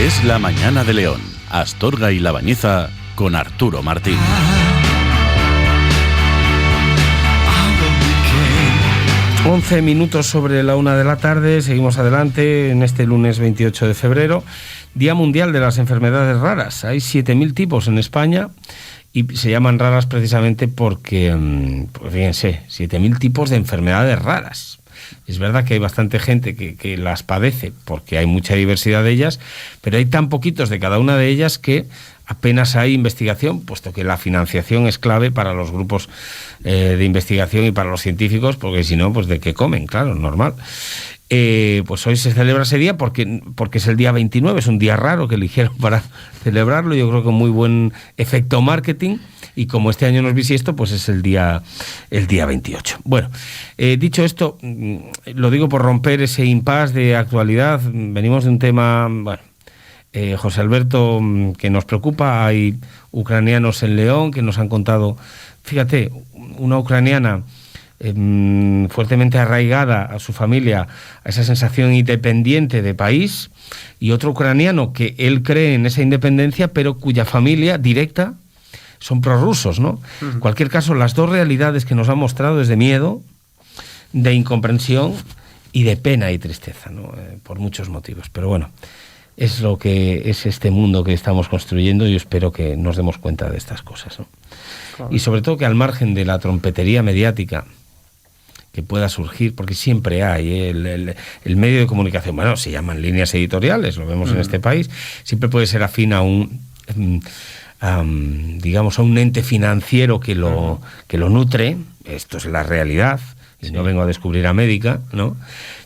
Es la mañana de León. Astorga y La Bañeza con Arturo Martín. 11 minutos sobre la 1 de la tarde, seguimos adelante en este lunes 28 de febrero, Día Mundial de las Enfermedades Raras. Hay 7.000 tipos en España y se llaman raras precisamente porque, pues fíjense, 7.000 tipos de enfermedades raras. Es verdad que hay bastante gente que las padece porque hay mucha diversidad de ellas, pero hay tan poquitos de cada una de ellas que apenas hay investigación, puesto que la financiación es clave para los grupos de investigación y para los científicos, porque si no, pues de qué comen, claro, normal. Pues hoy se celebra ese día porque es el día 29, es un día raro que eligieron para celebrarlo, yo creo que con muy buen efecto marketing, y como este año no es bisiesto, pues es el día 28. Bueno, dicho esto, lo digo por romper ese impasse de actualidad. Venimos de un tema, bueno, José Alberto, que nos preocupa. Hay ucranianos en León que nos han contado, fíjate, una ucraniana fuertemente arraigada a su familia, a esa sensación independiente de país, y otro ucraniano que él cree en esa independencia, pero cuya familia directa son prorrusos, ¿no? Uh-huh. En cualquier caso, las dos realidades que nos han mostrado es de miedo, de incomprensión y de pena y tristeza, ¿no? Por muchos motivos. Pero bueno, es lo que es este mundo que estamos construyendo, y yo espero que nos demos cuenta de estas cosas, ¿no? Claro. Y sobre todo que al margen de la trompetería mediática que pueda surgir, porque siempre hay el medio de comunicación, bueno, se llaman líneas editoriales, lo vemos en este país, siempre puede ser afín a un digamos, a un ente financiero que lo nutre. Esto es la realidad, y no vengo a descubrir a Médica, ¿no?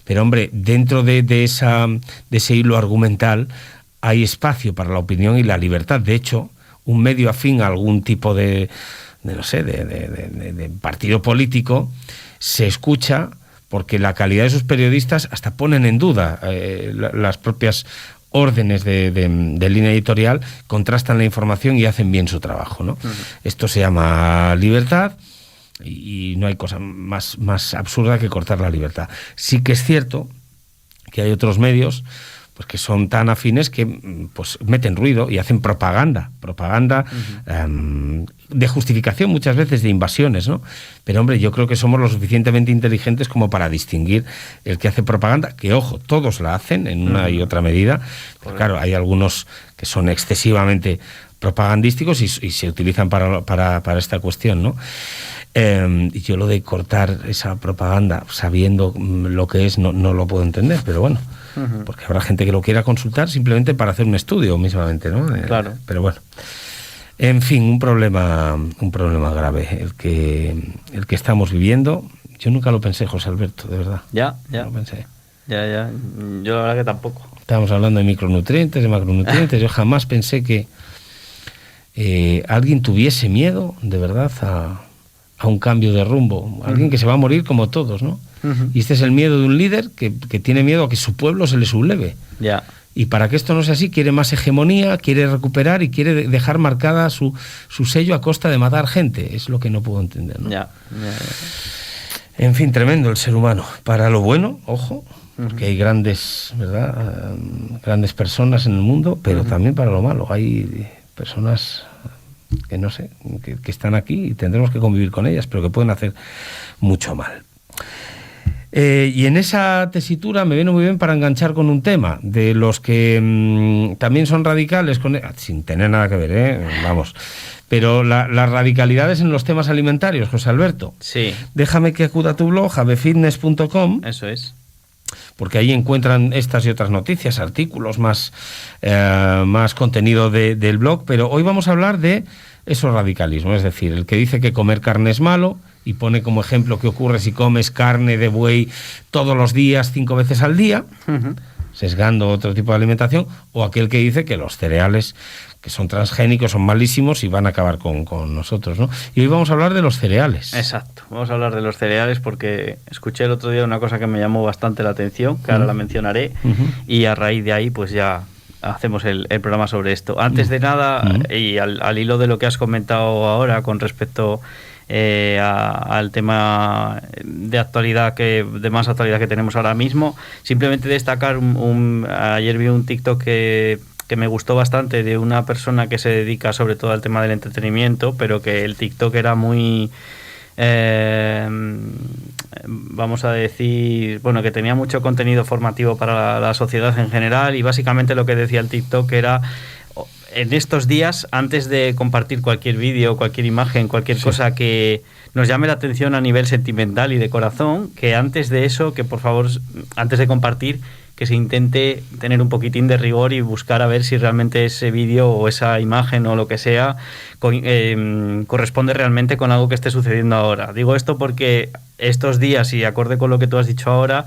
Pero hombre, dentro de ese hilo argumental hay espacio para la opinión y la libertad. De hecho, un medio afín a algún tipo de partido político se escucha, porque la calidad de sus periodistas hasta ponen en duda las propias órdenes de línea editorial, contrastan la información y hacen bien su trabajo, ¿no? Uh-huh. Esto se llama libertad, y no hay cosa más absurda que cortar la libertad. Sí que es cierto que hay otros medios pues que son tan afines que pues meten ruido y hacen propaganda uh-huh. De justificación muchas veces de invasiones, ¿no? Pero hombre, yo creo que somos lo suficientemente inteligentes como para distinguir el que hace propaganda, que ojo, todos la hacen en una y otra medida, pero claro, hay algunos que son excesivamente propagandísticos y se utilizan para esta cuestión, ¿no? Y yo lo de cortar esa propaganda sabiendo lo que es no lo puedo entender, pero bueno, uh-huh. Porque habrá gente que lo quiera consultar simplemente para hacer un estudio mismamente, ¿no? Claro. Pero bueno, en fin, un problema grave el que estamos viviendo. Yo nunca lo pensé, José Alberto, de verdad. Ya. No lo pensé. Ya. Yo la verdad que tampoco. Estábamos hablando de micronutrientes, de macronutrientes. Yo jamás pensé que alguien tuviese miedo, de verdad, a un cambio de rumbo. Alguien que se va a morir como todos, ¿no? Uh-huh. Y este es el miedo de un líder que tiene miedo a que su pueblo se le subleve. Ya. Y para que esto no sea así, quiere más hegemonía, quiere recuperar y quiere dejar marcada su sello a costa de matar gente. Es lo que no puedo entender, ¿no? Ya. En fin, tremendo el ser humano. Para lo bueno, ojo, porque hay grandes, ¿verdad? Grandes personas en el mundo, pero también para lo malo. Hay personas que no sé, que están aquí y tendremos que convivir con ellas, pero que pueden hacer mucho mal. Y en esa tesitura me viene muy bien para enganchar con un tema de los que también son radicales, sin tener nada que ver, vamos, pero las radicalidades en los temas alimentarios, José Alberto. Sí. Déjame que acuda a tu blog, javefitness.com. Eso es. Porque ahí encuentran estas y otras noticias, artículos, más contenido del blog, pero hoy vamos a hablar de esos radicalismos, es decir, el que dice que comer carne es malo y pone como ejemplo qué ocurre si comes carne de buey todos los días, 5 veces al día, uh-huh. Sesgando otro tipo de alimentación, o aquel que dice que los cereales que son transgénicos son malísimos y van a acabar con nosotros, ¿no? Y hoy vamos a hablar de los cereales. Exacto, vamos a hablar de los cereales porque escuché el otro día una cosa que me llamó bastante la atención, que ahora la mencionaré, y a raíz de ahí pues ya hacemos el programa sobre esto. Antes de nada, y al hilo de lo que has comentado ahora con respecto al tema de actualidad de más actualidad que tenemos ahora mismo, simplemente destacar ayer vi un TikTok que que me gustó bastante de una persona que se dedica sobre todo al tema del entretenimiento, pero que el TikTok era muy... vamos a decir, bueno, que tenía mucho contenido formativo para la sociedad en general, y básicamente lo que decía el TikTok era: en estos días, antes de compartir cualquier vídeo, cualquier imagen, cualquier cosa que nos llame la atención a nivel sentimental y de corazón, que antes de eso, que por favor, antes de compartir, que se intente tener un poquitín de rigor y buscar a ver si realmente ese vídeo o esa imagen o lo que sea corresponde realmente con algo que esté sucediendo ahora. Digo esto porque estos días, y acorde con lo que tú has dicho ahora,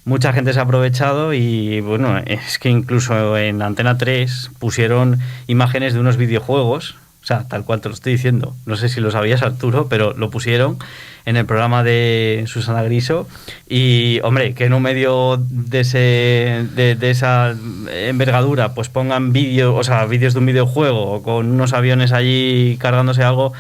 mucha gente se ha aprovechado, y bueno, es que incluso en Antena 3 pusieron imágenes de unos videojuegos, o sea, tal cual te lo estoy diciendo. No sé si lo sabías, Arturo, pero lo pusieron en el programa de Susana Griso, y hombre, que en un medio de esa envergadura pues pongan vídeos de un videojuego o con unos aviones allí cargándose algo,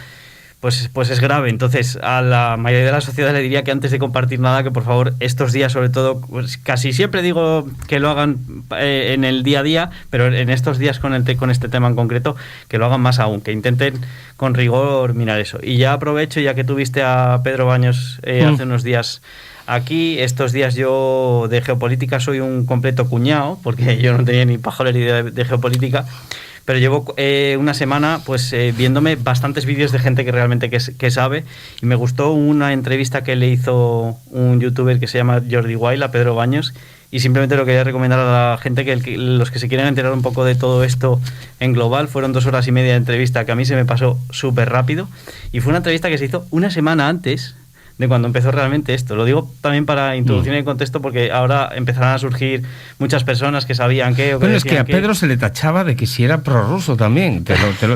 pues es grave. Entonces, a la mayoría de la sociedad le diría que antes de compartir nada, que por favor estos días, sobre todo, pues casi siempre digo que lo hagan en el día a día, pero en estos días con este tema en concreto, que lo hagan más aún, que intenten con rigor mirar eso. Y ya aprovecho, ya que tuviste a Pedro Baños hace unos días aquí, estos días yo de geopolítica soy un completo cuñado, porque yo no tenía ni pajolera idea de geopolítica. Pero llevo una semana pues viéndome bastantes vídeos de gente que realmente que sabe, y me gustó una entrevista que le hizo un youtuber que se llama Jordi Wild a Pedro Baños, y simplemente lo quería recomendar a la gente que los que se quieran enterar un poco de todo esto en global. Fueron 2 horas y media de entrevista que a mí se me pasó súper rápido, y fue una entrevista que se hizo una semana antes de cuando empezó realmente esto. Lo digo también para introducir el contexto, porque ahora empezarán a surgir muchas personas que sabían que... Bueno, es que a Pedro se le tachaba de que si era prorruso también.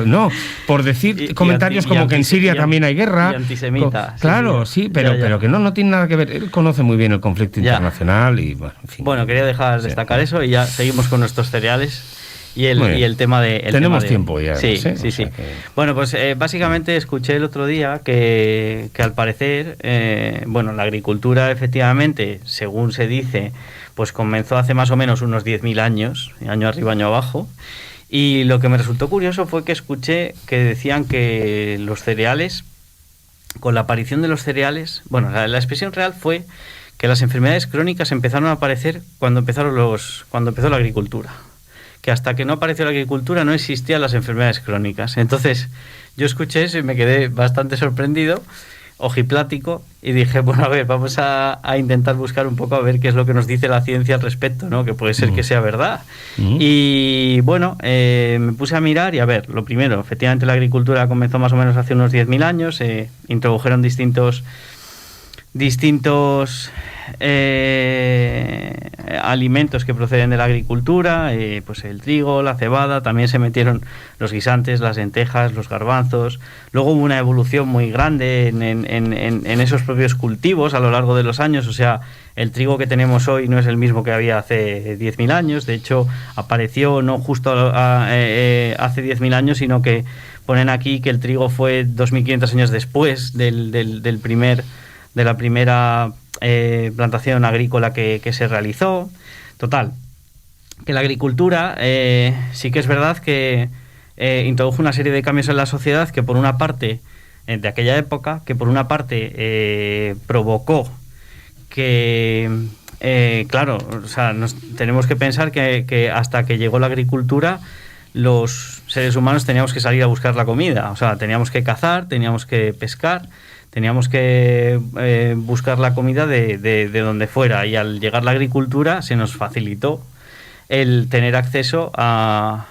No, por decir comentarios como que en Siria también hay guerra. Y antisemita. Claro, sí, pero que no tiene nada que ver. Él conoce muy bien el conflicto internacional y bueno, en fin. Bueno, quería destacar eso, y ya seguimos con nuestros cereales. Y el tema de... Tenemos tiempo ya. Sí, ¿no? sí. Que... Bueno, pues básicamente escuché el otro día que al parecer, la agricultura efectivamente, según se dice, pues comenzó hace más o menos unos 10.000 años, año arriba, año abajo. Y lo que me resultó curioso fue que escuché que decían que los cereales, con la aparición de los cereales, la expresión real fue que las enfermedades crónicas empezaron a aparecer cuando empezó la agricultura. Que hasta que no apareció la agricultura no existían las enfermedades crónicas. Entonces yo escuché eso y me quedé bastante sorprendido, ojiplático, y dije, bueno, a ver, vamos a intentar buscar un poco a ver qué es lo que nos dice la ciencia al respecto, ¿no? Que puede ser que sea verdad. Y bueno, me puse a mirar y a ver, lo primero, efectivamente la agricultura comenzó más o menos hace unos 10.000 años, introdujeron distintos alimentos que proceden de la agricultura, pues el trigo, la cebada, también se metieron los guisantes, las lentejas, los garbanzos. Luego hubo una evolución muy grande en esos propios cultivos a lo largo de los años. O sea, el trigo que tenemos hoy no es el mismo que había hace 10.000 años. De hecho, apareció no justo hace 10.000 años, sino que ponen aquí que el trigo fue 2.500 años después de la primera plantación agrícola que se realizó. Total, que la agricultura sí que es verdad que introdujo una serie de cambios en la sociedad que por una parte, de aquella época, provocó que, claro, o sea, tenemos que pensar que hasta que llegó la agricultura los seres humanos teníamos que salir a buscar la comida, o sea, teníamos que cazar, teníamos que pescar, teníamos que buscar la comida de donde fuera, y al llegar la agricultura se nos facilitó el tener acceso a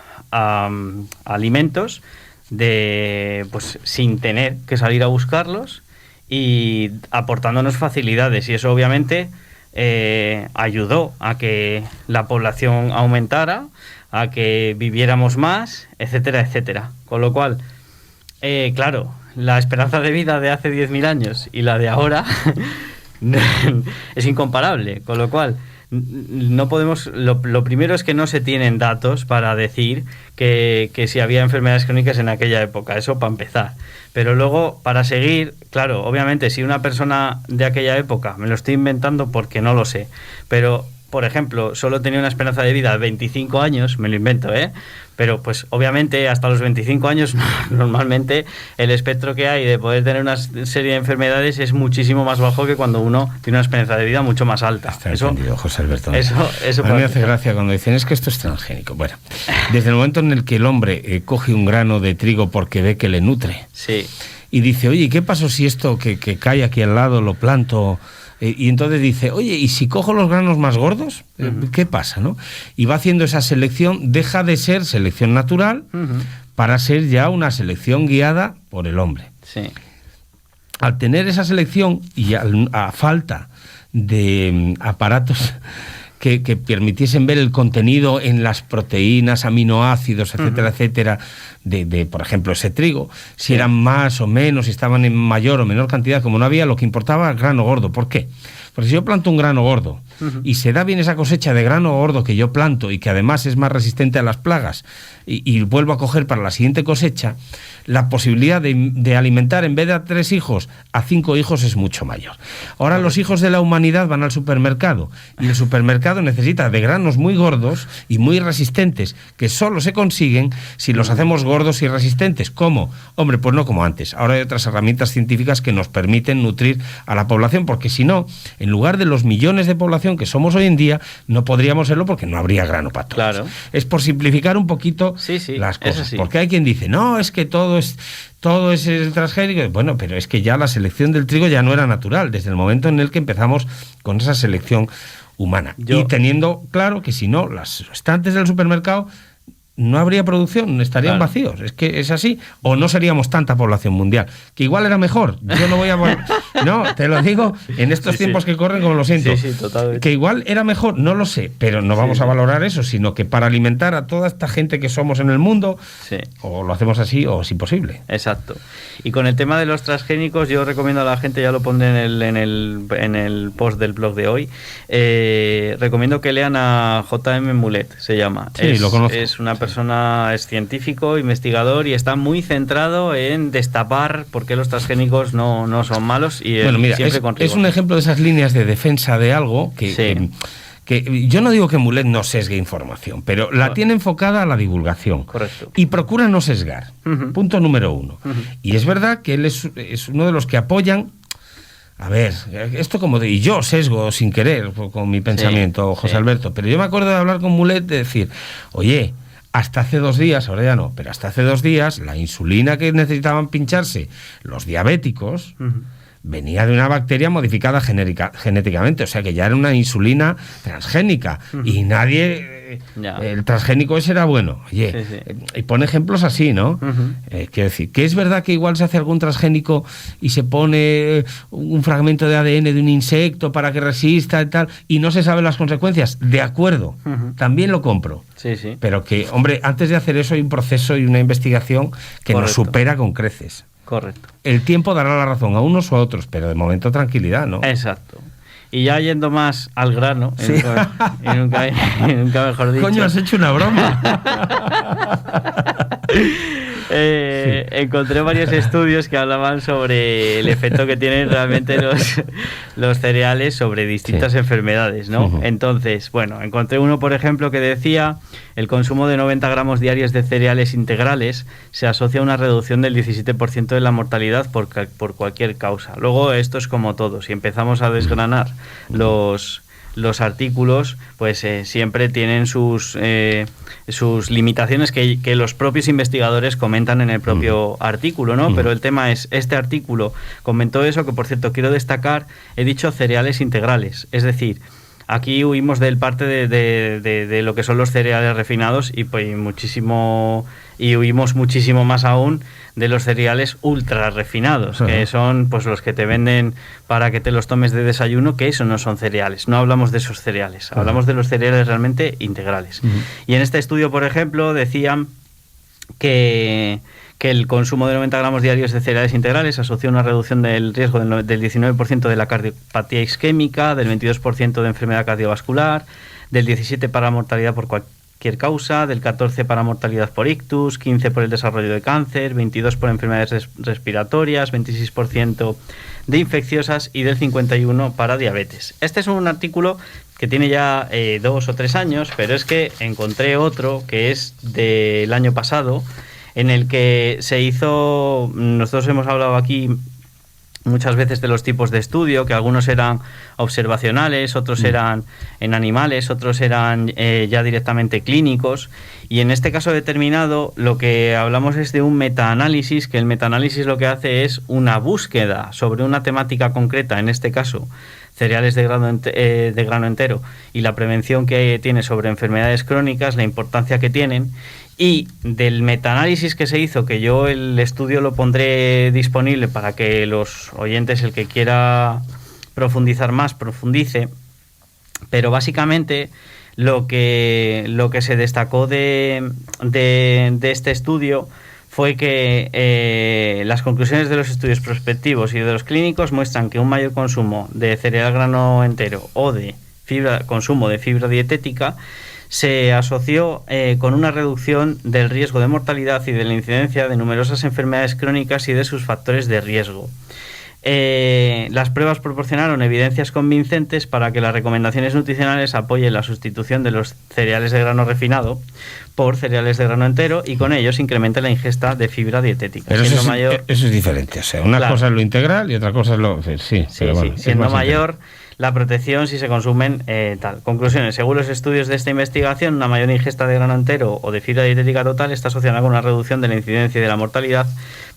alimentos pues sin tener que salir a buscarlos, y aportándonos facilidades, y eso obviamente ayudó a que la población aumentara, a que viviéramos más, etcétera, etcétera. Con lo cual, claro, la esperanza de vida de hace 10.000 años y la de ahora es incomparable, con lo cual no podemos. Lo primero es que no se tienen datos para decir que si había enfermedades crónicas en aquella época, eso para empezar. Pero luego, para seguir, claro, obviamente si una persona de aquella época, me lo estoy inventando porque no lo sé, pero por ejemplo, solo tenía una esperanza de vida de 25 años, me lo invento, pero pues obviamente hasta los 25 años normalmente el espectro que hay de poder tener una serie de enfermedades es muchísimo más bajo que cuando uno tiene una esperanza de vida mucho más alta. Está entendido, José Alberto. Eso a mí me hace gracia cuando dicen es que esto es transgénico. Bueno, desde el momento en el que el hombre coge un grano de trigo porque ve que le nutre, sí, y dice, oye, ¿qué pasó si esto que cae aquí al lado lo planto? Y entonces dice, oye, ¿y si cojo los granos más gordos? ¿Qué pasa, no? Y va haciendo esa selección, deja de ser selección natural para ser ya una selección guiada por el hombre. Sí. Al tener esa selección y a falta de aparatos que permitiesen ver el contenido en las proteínas, aminoácidos, etcétera, etcétera, de, por ejemplo, ese trigo, si eran más o menos, si estaban en mayor o menor cantidad, como no había, lo que importaba el grano gordo. ¿Por qué? Porque si yo planto un grano gordo y se da bien esa cosecha de grano gordo que yo planto y que además es más resistente a las plagas y vuelvo a coger para la siguiente cosecha, la posibilidad de alimentar en vez de a 3 hijos, a 5 hijos es mucho mayor. Ahora los hijos de la humanidad van al supermercado y el supermercado necesita de granos muy gordos y muy resistentes que solo se consiguen si los hacemos gordos y resistentes. ¿Cómo? Hombre, pues no como antes. Ahora hay otras herramientas científicas que nos permiten nutrir a la población, porque si no, en lugar de los millones de población que somos hoy en día, no podríamos serlo porque no habría grano para todos. Claro. Es por simplificar un poquito las cosas. Sí. Porque hay quien dice, no, es que todo es transgénico. Bueno, pero es que ya la selección del trigo ya no era natural, desde el momento en el que empezamos con esa selección humana. Y teniendo claro que si no, los estantes del supermercado no habría producción, estarían vacíos. Es que es así. O no seríamos tanta población mundial. Que igual era mejor. Yo no voy a... No, te lo digo en estos tiempos que corren, como lo siento. Sí, totalmente. Que igual era mejor, no lo sé, pero no vamos a valorar eso, sino que para alimentar a toda esta gente que somos en el mundo, o lo hacemos así o es imposible. Exacto. Y con el tema de los transgénicos, yo recomiendo a la gente, ya lo pondré en el post del blog de hoy, recomiendo que lean a J.M. Mulet, se llama. Sí, lo conozco. Es una persona, es científico, investigador y está muy centrado en destapar por qué los transgénicos no son malos y bueno, mira, siempre con rigor. Es un ejemplo de esas líneas de defensa de algo que yo no digo que Mulet no sesgue información, pero la tiene enfocada a la divulgación. Correcto. Y procura no sesgar. Punto número 1. Y es verdad que él es uno de los que apoyan. A ver, esto y yo sesgo sin querer con mi pensamiento, José Alberto, pero yo me acuerdo de hablar con Mulet de decir, oye, hasta hace 2 días, ahora ya no, pero hasta hace 2 días, la insulina que necesitaban pincharse los diabéticos venía de una bacteria modificada genéticamente, o sea que ya era una insulina transgénica y nadie... El transgénico ese era bueno. Oye, y pone ejemplos así, ¿no? Quiero decir, que es verdad que igual se hace algún transgénico y se pone un fragmento de ADN de un insecto para que resista y tal, y no se saben las consecuencias. De acuerdo, también lo compro. Sí. Pero que, hombre, antes de hacer eso hay un proceso y una investigación que nos supera con creces. Correcto. El tiempo dará la razón a unos o a otros, pero de momento tranquilidad, ¿no? Exacto. Y ya yendo más al grano, y nunca mejor dicho. Coño, has hecho una broma. Encontré varios estudios que hablaban sobre el efecto que tienen realmente los cereales sobre distintas enfermedades, ¿no? Entonces, bueno, encontré uno, por ejemplo, que decía: el consumo de 90 gramos diarios de cereales integrales se asocia a una reducción del 17% de la mortalidad por cualquier causa. Luego, esto es como todo. Si empezamos a desgranar los artículos, pues siempre tienen sus limitaciones que los propios investigadores comentan en el propio artículo, ¿no? Pero el tema es, este artículo comentó eso, que por cierto quiero destacar, he dicho cereales integrales, es decir, aquí huimos del parte de lo que son los cereales refinados y huimos muchísimo más aún de los cereales ultra refinados, que son pues los que te venden para que te los tomes de desayuno, que eso no son cereales, no hablamos de esos cereales, hablamos de los cereales realmente integrales. Y en este estudio, por ejemplo, decían que el consumo de 90 gramos diarios de cereales integrales asocia una reducción del riesgo del 19% de la cardiopatía isquémica, del 22% de enfermedad cardiovascular, del 17% para mortalidad por cualquier causa, del 14% para mortalidad por ictus, 15% por el desarrollo de cáncer, 22% por enfermedades respiratorias, 26% de infecciosas y del 51% para diabetes. Este es un artículo que tiene ya 2 o 3 años, pero es que encontré otro que es del año pasado, en el que se hizo, nosotros hemos hablado aquí muchas veces de los tipos de estudio, que algunos eran observacionales, otros eran en animales, otros eran ya directamente clínicos, y en este caso determinado lo que hablamos es de un metaanálisis, que el metaanálisis lo que hace es una búsqueda sobre una temática concreta, en este caso cereales de grano entero, y la prevención que tiene sobre enfermedades crónicas, la importancia que tienen. Y del metaanálisis que se hizo, que yo el estudio lo pondré disponible para que los oyentes, el que quiera profundizar más, profundice, pero básicamente lo que se destacó de este estudio fue que las conclusiones de los estudios prospectivos y de los clínicos muestran que un mayor consumo de cereal grano entero o de consumo de fibra dietética se asoció con una reducción del riesgo de mortalidad y de la incidencia de numerosas enfermedades crónicas y de sus factores de riesgo. Las pruebas proporcionaron evidencias convincentes para que las recomendaciones nutricionales apoyen la sustitución de los cereales de grano refinado por cereales de grano entero y con ellos incremente la ingesta de fibra dietética. Pero eso es diferente, o sea, una cosa es lo integral y otra cosa es lo... Sí, pero bueno, siendo mayor la protección si se consumen tal. Conclusiones. Según los estudios de esta investigación, una mayor ingesta de grano entero o de fibra dietética total está asociada con una reducción de la incidencia y de la mortalidad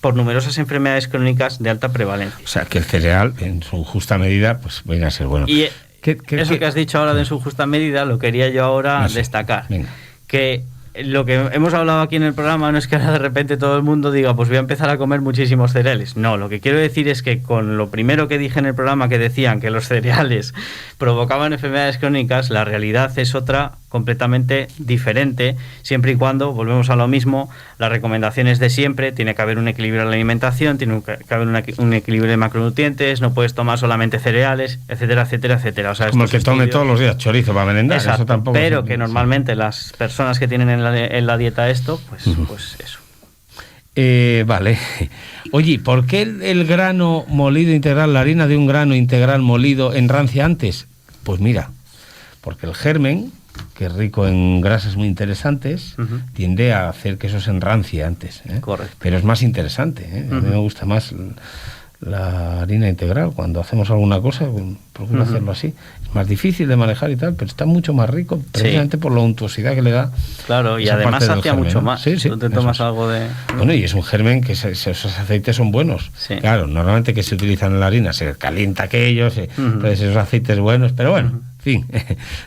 por numerosas enfermedades crónicas de alta prevalencia. O sea, que el cereal, en su justa medida, pues viene a ser bueno. Y eso que has dicho ahora de en su justa medida, lo quería yo ahora destacar. Venga. Que lo que hemos hablado aquí en el programa no es que ahora de repente todo el mundo diga, pues voy a empezar a comer muchísimos cereales. No, lo que quiero decir es que con lo primero que dije en el programa, que decían que los cereales provocaban enfermedades crónicas, la realidad es otra completamente diferente, siempre y cuando, volvemos a lo mismo, las recomendaciones de siempre, tiene que haber un equilibrio en la alimentación, tiene que haber un equilibrio de macronutrientes, no puedes tomar solamente cereales, etcétera, etcétera, etcéera. O sea, como el que tome todos los días chorizo para merendar. Exacto, eso tampoco pero que normalmente las personas que tienen en la dieta esto, pues eso. Vale. Oye, ¿por qué el grano molido integral, la harina de un grano integral molido, enrancia antes? Pues mira, porque el germen, que es rico en grasas muy interesantes, tiende a hacer que eso se enrancie antes. Correcto. Pero es más interesante. A mí me gusta más la harina integral. Cuando hacemos alguna cosa, procuro hacerlo así. Es más difícil de manejar y tal, pero está mucho más rico, precisamente por la untuosidad que le da. Claro, y además sacia mucho más. Sí, tú te tomas algo de... Bueno, y es un germen que esos aceites son buenos. Sí. Claro, normalmente que se utilizan en la harina, se calienta aquello, entonces esos aceites buenos, pero bueno, en fin,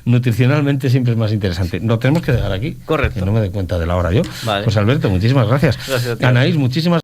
nutricionalmente siempre es más interesante. Lo tenemos que dejar aquí. Correcto. Que no me dé cuenta de la hora yo. Vale. Pues Alberto, muchísimas gracias. Gracias a ti. Anaís, muchísimas